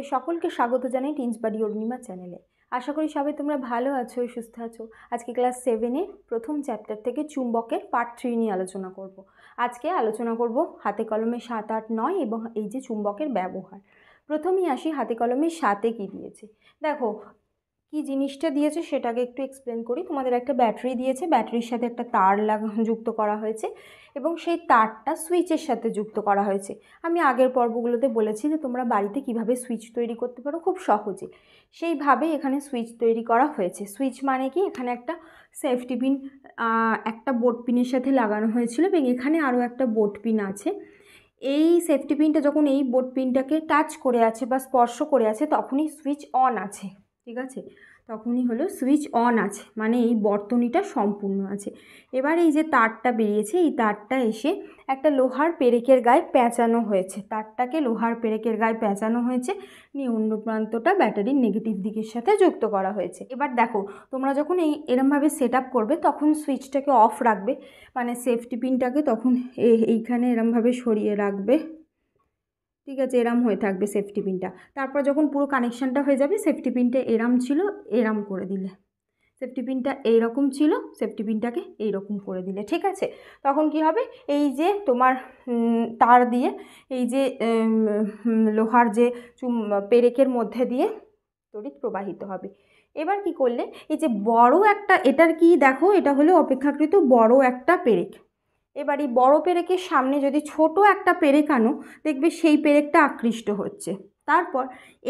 তোমাদের সকলকে স্বাগত জানাই টিনস বাড়ি অরুণিমা চ্যানেলে। আশা করি সবাই তোমরা ভালো আছো, সুস্থ আছো। আজকে ক্লাস 7-এর প্রথম চ্যাপ্টার থেকে চুম্বকের পার্ট 3 নিয়ে আলোচনা করব। আজকে আলোচনা করব হাতে কলমে 7, 8, 9 এবং এই যে চুম্বকের ব্যবহার। প্রথমেই আসি হাতে কলমে 7-এ কী দিয়েছে। দেখো কি জিনিসটা দিয়েছে সেটাকে একটু এক্সপ্লেন করি। তোমাদের একটা ব্যাটারি দিয়েছে, ব্যাটারির সাথে একটা তার যুক্ত করা হয়েছে এবং সেই তারটা সুইচের সাথে যুক্ত করা হয়েছে। আমি আগের পর্বগুলোতে বলেছি যে তোমরা বাড়িতে কিভাবে সুইচ তৈরি করতে পারো খুব সহজে, সেইভাবে এখানে সুইচ তৈরি করা হয়েছে। সুইচ মানে কি, এখানে একটা সেফটি পিন একটা বোর্ড পিনের সাথে লাগানো হয়েছিল এবং এখানে আরও একটা বোর্ড পিন আছে। এই সেফটি পিনটা যখন এই বোর্ড পিনটাকে টাচ করে আছে বা স্পর্শ করে আছে তখনই সুইচ অন আছে, ঠিক আছে, তখনই হলো সুইচ অন আছে, মানে এই বর্তনীটা সম্পূর্ণ আছে। এবার এই যে তারটা বেরিয়েছে, এই তারটা এসে একটা লোহার পেরেকের গায়ে পেঁচানো হয়েছে। তারটাকে লোহার পেরেকের গায়ে পেঁচানো হয়েছে, নিয়ে অন্য প্রান্তটা ব্যাটারির নেগেটিভ দিকের সাথে যুক্ত করা হয়েছে। এবার দেখো, তোমরা যখন এরমভাবে সেট আপ করবে তখন সুইচটাকে অফ রাখবে, মানে সেফটি পিনটাকে তখন এইখানে এরমভাবে সরিয়ে রাখবে, ঠিক আছে, এরাম হয়ে থাকবে সেফটি পিনটা। তারপর যখন পুরো কানেকশানটা হয়ে যাবে, সেফটি পিনটা এরাম ছিল, এরাম করে দিলে, সেফটি পিনটা এইরকম ছিল, সেফটি পিনটাকে এইরকম করে দিলে, ঠিক আছে। তখন কি হবে, এই যে তোমার তার দিয়ে এই যে লোহার যে পেরেকের মধ্যে দিয়ে তড়িৎ প্রবাহিত হবে। এবার কি করলে, এই যে বড় একটা, এটার কি দেখো, এটা হলো অপেক্ষাকৃত বড় একটা পেরেক। এবার এই বড় পেরেকের সামনে যদি ছোট একটা পেরেক আনো, দেখবে সেই পেরেকটা আকৃষ্ট হচ্ছে। তারপর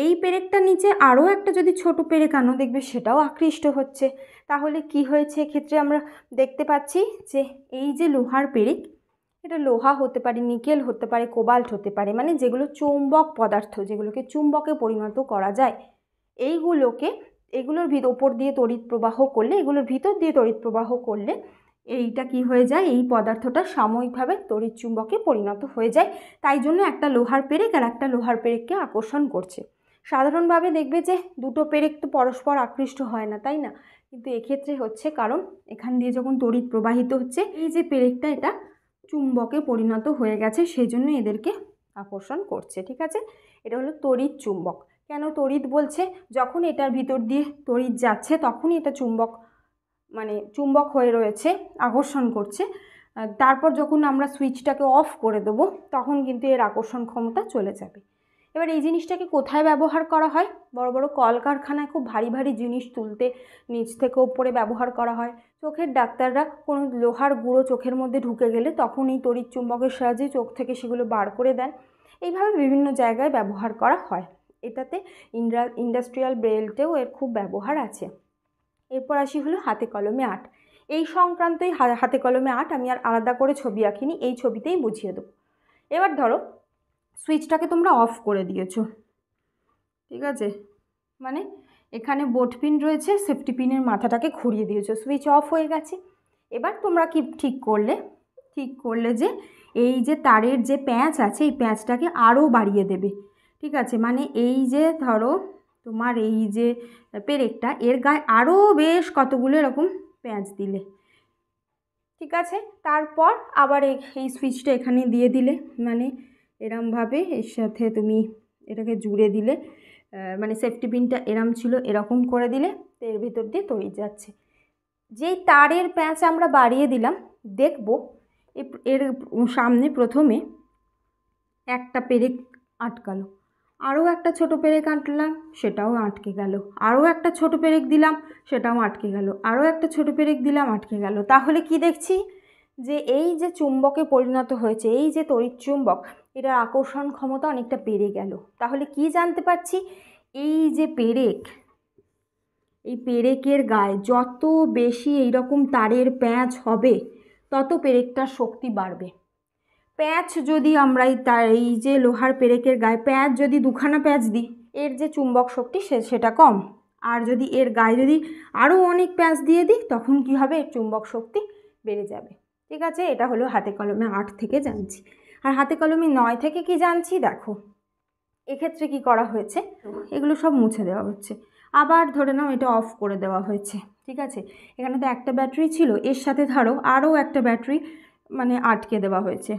এই পেরেকটার নিচে আরও একটা যদি ছোট পেরেক আনো, দেখবে সেটাও আকৃষ্ট হচ্ছে। তাহলে কি হয়েছে, এক্ষেত্রে আমরা দেখতে পাচ্ছি যে এই যে লোহার পেরেক, এটা লোহা হতে পারে, নিকেল হতে পারে, কোবাল্ট হতে পারে, মানে যেগুলো চৌম্বক পদার্থ, যেগুলোকে চুম্বকে পরিণত করা যায়, এগুলোর ওপর দিয়ে তড়িৎ প্রবাহ করলে, এগুলোর ভিতর দিয়ে তড়িৎ প্রবাহ করলে এইটা কি হয়ে যায়, এই পদার্থটা সাময়িকভাবে তড়িৎ চুম্বকে পরিণত হয়ে যায়। তাই জন্য একটা লোহার পেরেক আর একটা লোহার পেরেককে আকর্ষণ করছে। সাধারণভাবে দেখবে যে দুটো পেরেক তো পরস্পর আকৃষ্ট হয় না, তাই না, কিন্তু এক্ষেত্রে হচ্ছে, কারণ এখান দিয়ে যখন তড়িৎ প্রবাহিত হচ্ছে, এই যে পেরেকটা এটা চুম্বকে পরিণত হয়ে গেছে, সেই জন্য এদেরকে আকর্ষণ করছে, ঠিক আছে। এটা হলো তড়িৎ চুম্বক। কেন তড়িৎ বলছে, যখন এটার ভিতর দিয়ে তড়িৎ যাচ্ছে তখনই এটা চুম্বক, মানে চুম্বক হয়ে রয়েছে, আকর্ষণ করছে। তারপর যখন আমরা সুইচটাকে অফ করে দেবো তখন কিন্তু এর আকর্ষণ ক্ষমতা চলে যাবে। এবার এই জিনিসটাকে কোথায় ব্যবহার করা হয়, বড় বড় কলকারখানায় খুব ভারী ভারী জিনিস তুলতে নিচ থেকে ওপরে ব্যবহার করা হয়। চোখের ডাক্তাররা কোনো লোহার গুঁড়ো চোখের মধ্যে ঢুকে গেলে তখন এই তড়িৎ চুম্বকের সাহায্যে চোখ থেকে সেগুলো বার করে দেন। এইভাবে বিভিন্ন জায়গায় ব্যবহার করা হয়। এটাতে ইন্ডাস্ট্রিয়াল বেল্টেও এর খুব ব্যবহার আছে। এরপর আসি হলো হাতে কলমে 8। এই সংক্রান্তই হাতে কলমে 8 আমি আর আলাদা করে ছবি আঁকিনি, এই ছবিতেই বুঝিয়ে দেবো। এবার ধরো সুইচটাকে তোমরা অফ করে দিয়েছো, ঠিক আছে, মানে এখানে বোর্ড পিন রয়েছে, সেফটি পিনের মাথাটাকে ঘুরিয়ে দিয়েছো, সুইচ অফ হয়ে গেছে। এবার তোমরা কি ঠিক করলে যে এই যে তারের যে প্যাঁচ আছে, এই প্যাঁচটাকে আরও বাড়িয়ে দেবে, ঠিক আছে, মানে এই যে ধরো তোমার এই যে পেরেকটা, এর গায়ে আরও বেশ কতগুলো এরকম প্যাঁচ দিলে, ঠিক আছে। তারপর আবার এই সুইচটা এখানে দিয়ে দিলে, মানে এরমভাবে এর সাথে তুমি এটাকে জুড়ে দিলে, মানে সেফটি পিনটা এরম ছিল, এরকম করে দিলে তো এর ভিতর দিয়ে তড়িৎ যাচ্ছে। যেই তারের প্যাঁচ আমরা বাড়িয়ে দিলাম, দেখব এর সামনে প্রথমে একটা পেরেক আটকালো, আরও একটা ছোট পেরেক আঁটলাম, সেটাও আটকে গেল, আরও একটা ছোট পেরেক দিলাম, সেটাও আটকে গেল, আরও একটা ছোট পেরেক দিলাম, আটকে গেল। তাহলে কি দেখছি, যে এই যে চুম্বকে পরিণত হয়েছে, এই যে তড়িৎ চুম্বক, এটার আকর্ষণ ক্ষমতা অনেকটা বেড়ে গেল। তাহলে কি জানতে পারছি, এই যে পেরেক, এই পেরেকের গায়ে যত বেশি এইরকম তারের প্যাঁচ হবে তত পেরেকটার শক্তি বাড়বে। প্যাঁচ যদি আমরা এই যে লোহার পেরেকের গায়ে প্যাঁচ যদি দুখানা প্যাঁচ দিই, এর যে চুম্বক শক্তি সেটা কম, আর যদি এর গায়ে যদি আরও অনেক প্যাঁচ দিয়ে দিই তখন কি হবে, এর চুম্বক শক্তি বেড়ে যাবে, ঠিক আছে। এটা হলো হাতে কলমে 8 থেকে জানছি। আর হাতে কলমে 9 থেকে কি জানছি, দেখো এক্ষেত্রে কি করা হয়েছে, এগুলো সব মুছে দেওয়া হচ্ছে, আবার ধরে নাও এটা অফ করে দেওয়া হয়েছে, ঠিক আছে। এখানে তো একটা ব্যাটারি ছিল, এর সাথে ধরো আরও একটা ব্যাটারি মানে আটকে দেওয়া হয়েছে,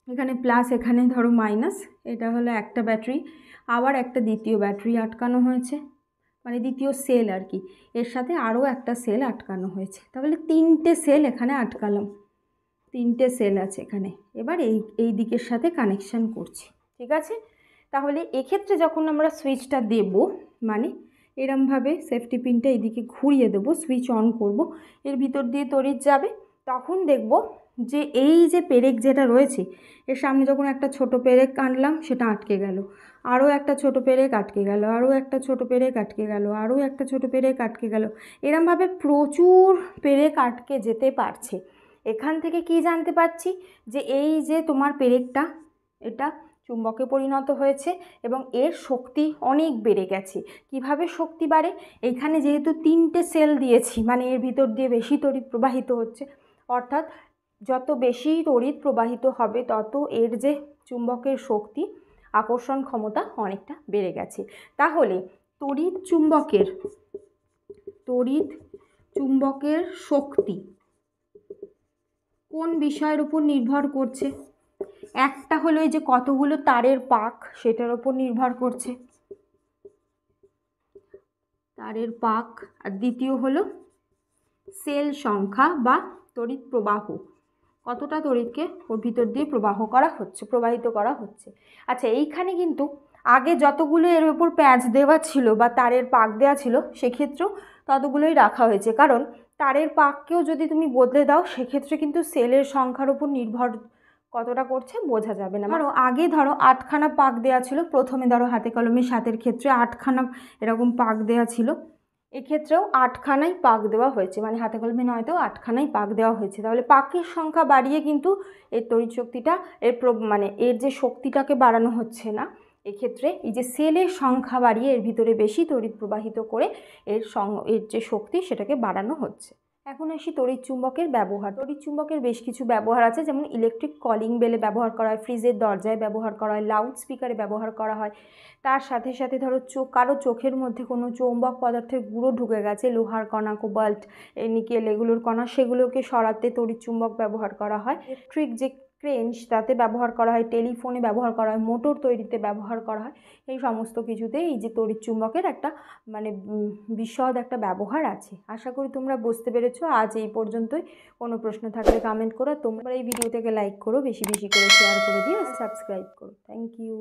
এখানে প্লাস, এখানে ধরো মাইনাস, এটা হলো একটা ব্যাটারি, আবার একটা দ্বিতীয় ব্যাটারি আটকানো হয়েছে, মানে দ্বিতীয় সেল আর কি, এর সাথে আরও একটা সেল আটকানো হয়েছে। তাহলে 3টে সেল এখানে আটকালাম, 3টে সেল আছে এখানে। এবার এই দিকের সাথে কানেকশান করছি, ঠিক আছে। তাহলে এক্ষেত্রে যখন আমরা সুইচটা দেব, মানে এরমভাবে সেফটি পিনটা এইদিকে ঘুরিয়ে দেবো, সুইচ অন করব, এর ভিতর দিয়ে তড়িৎ যাবে, তখন দেখব যে এই যে পেরেক যেটা রয়েছে এর সামনে যখন একটা ছোট পেরেক আনলাম সেটা আটকে গেল, আরও একটা ছোট পেরেক আটকে গেল, আরও একটা ছোট পেরেক আটকে গেল, আরও একটা ছোট পেরেক আটকে গেল, এরমভাবে প্রচুর পেরেক আটকে যেতে পারছে। এখান থেকে কি জানতে পারছি যে এই যে তোমার পেরেকটা, এটা চুম্বকে পরিণত হয়েছে এবং এর শক্তি অনেক বেড়ে গেছে। কিভাবে শক্তি বাড়ে? এইখানে যেহেতু 3টে সেল দিয়েছি, মানে এর ভিতর দিয়ে বেশি তড়িৎ প্রবাহিত হচ্ছে, অর্থাৎ যত বেশি তড়িৎ প্রবাহিত হবে তত এর যে চুম্বকের শক্তি, আকর্ষণ ক্ষমতা অনেকটা বেড়ে গেছে। তাহলে তড়িৎ চুম্বকের শক্তি কোন বিষয়ের উপর নির্ভর করছে? একটা হলো এই যে কতগুলো তারের পাক, সেটার উপর নির্ভর করছে, তারের পাক। আর দ্বিতীয় হলো সেল সংখ্যা বা তড়িৎ প্রবাহ, কতটা তড়িৎকে ওর ভিতর দিয়ে প্রবাহিত করা হচ্ছে। আচ্ছা, এইখানে কিন্তু আগে যতগুলো এর উপর প্যাঁচ দেওয়া ছিল বা তারের পাক দেওয়া ছিল সেক্ষেত্রেও ততগুলোই রাখা হয়েছে, কারণ তারের পাককেও যদি তুমি বদলে দাও সেক্ষেত্রে কিন্তু সেলের সংখ্যার উপর নির্ভর কতটা করছে বোঝা যাবে না। ধরো আগে ধরো 8খানা পাক দেওয়া ছিল, প্রথমে ধরো হাতে কলমে 7-এর ক্ষেত্রে 8খানা এরকম পাক দেওয়া ছিল, এক্ষেত্রেও 8খানাই পাক দেওয়া হয়েছে, মানে হাতে কলমে নয়তো 8খানাই পাক দেওয়া হয়েছে। তাহলে পাকের সংখ্যা বাড়িয়ে কিন্তু এর তড়িৎ শক্তিটা মানে এর যে শক্তিটাকে বাড়ানো হচ্ছে না, এক্ষেত্রে এই যে সেলের সংখ্যা বাড়িয়ে এর ভিতরে বেশি তড়িৎ প্রবাহিত করে এর যে শক্তি সেটাকে বাড়ানো হচ্ছে। এখন আসি তড়িৎ চুম্বকের ব্যবহার। তড়িৎ চুম্বকের বেশ কিছু ব্যবহার আছে, যেমন ইলেকট্রিক কলিং বেলে ব্যবহার করা হয়, ফ্রিজের দরজায় ব্যবহার করা হয়, লাউড স্পিকারে ব্যবহার করা হয়। তার সাথে সাথে ধরো কারো চোখের মধ্যে কোনো চৌম্বক পদার্থের গুঁড়ো ঢুকে গেছে, লোহার কণা, কোবাল্ট, নিকেল এগুলোর কণা, সেগুলোকে সরাতে তড়িৎ চুম্বক ব্যবহার করা হয়। ইলেকট্রিক যে ক্রেঞ্চ তাতে ব্যবহার করা হয়, টেলিফোনে ব্যবহার করা হয়, মোটর তৈরিতে ব্যবহার করা হয়। এই সমস্ত কিছুতে এই যে তড়িৎ চুম্বকের একটা মানে বিশদ একটা ব্যবহার আছে। আশা করি তোমরা বুঝতে পেরেছো। আজ এই পর্যন্তই। কোনো প্রশ্ন থাকলে কমেন্ট করো। তোমরা এই ভিডিওটাকে লাইক করো, বেশি বেশি করে শেয়ার করে দিও, সাবস্ক্রাইব করো। Thank you.